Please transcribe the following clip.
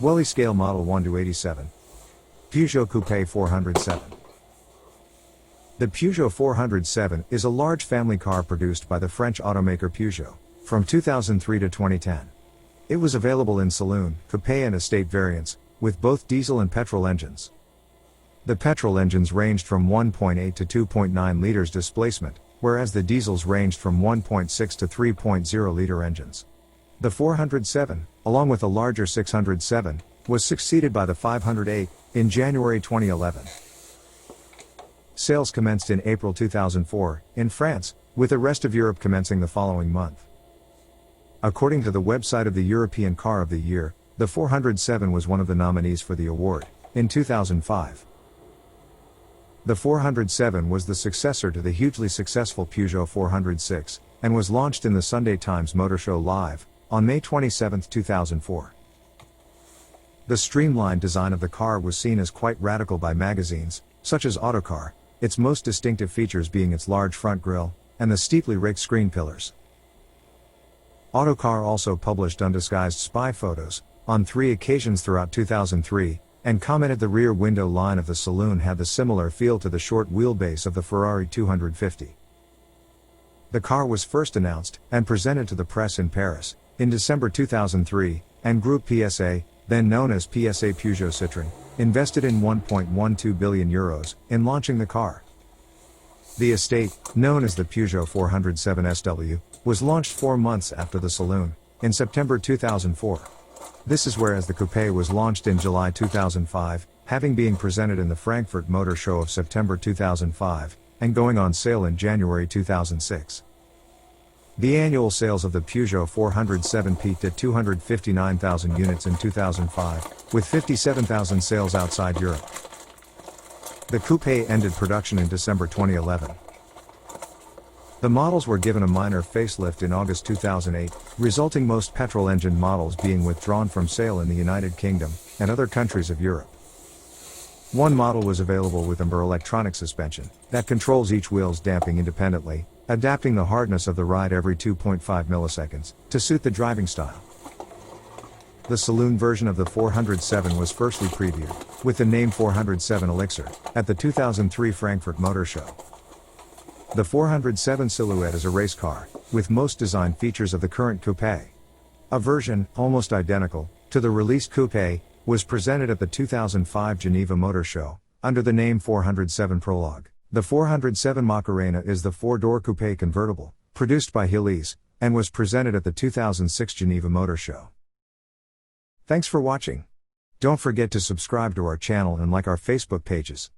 Welly scale model 1:87. Peugeot Coupe 407. The Peugeot 407 is a large family car produced by the French automaker Peugeot, from 2003 to 2010. It was available in saloon, coupe and estate variants, with both diesel and petrol engines. The petrol engines ranged from 1.8 to 2.9 liters displacement, whereas the diesels ranged from 1.6 to 3.0 liter engines. The 407, along with a larger 607, was succeeded by the 508, in January 2011. Sales commenced in April 2004, in France, with the rest of Europe commencing the following month. According to the website of the European Car of the Year, the 407 was one of the nominees for the award, in 2005. The 407 was the successor to the hugely successful Peugeot 406, and was launched in the Sunday Times Motor Show Live, on May 27, 2004. The streamlined design of the car was seen as quite radical by magazines, such as Autocar, its most distinctive features being its large front grille, and the steeply raked screen pillars. Autocar also published undisguised spy photos, on 3 occasions throughout 2003, and commented the rear window line of the saloon had the similar feel to the short wheelbase of the Ferrari 250. The car was first announced, and presented to the press in Paris, in December 2003, and Group PSA, then known as PSA Peugeot Citroën, invested in €1.12 billion in launching the car. The estate, known as the Peugeot 407 SW, was launched 4 months after the saloon, in September 2004. This is whereas the coupe was launched in July 2005, having been presented in the Frankfurt Motor Show of September 2005, and going on sale in January 2006. The annual sales of the Peugeot 407 peaked at 259,000 units in 2005, with 57,000 sales outside Europe. The coupe ended production in December 2011. The models were given a minor facelift in August 2008, resulting most petrol-engine models being withdrawn from sale in the United Kingdom, and other countries of Europe. One model was available with an electronic suspension, that controls each wheel's damping independently, adapting the hardness of the ride every 2.5 milliseconds, to suit the driving style. The saloon version of the 407 was firstly previewed, with the name 407 Elixir, at the 2003 Frankfurt Motor Show. The 407 silhouette is a race car, with most design features of the current coupe. A version, almost identical, to the released coupe, was presented at the 2005 Geneva Motor Show, under the name 407 Prologue. The 407 Macarena is the 4-door coupe convertible, produced by Hillis, and was presented at the 2006 Geneva Motor Show. Thanks for watching. Don't forget to subscribe to our channel and like our Facebook pages.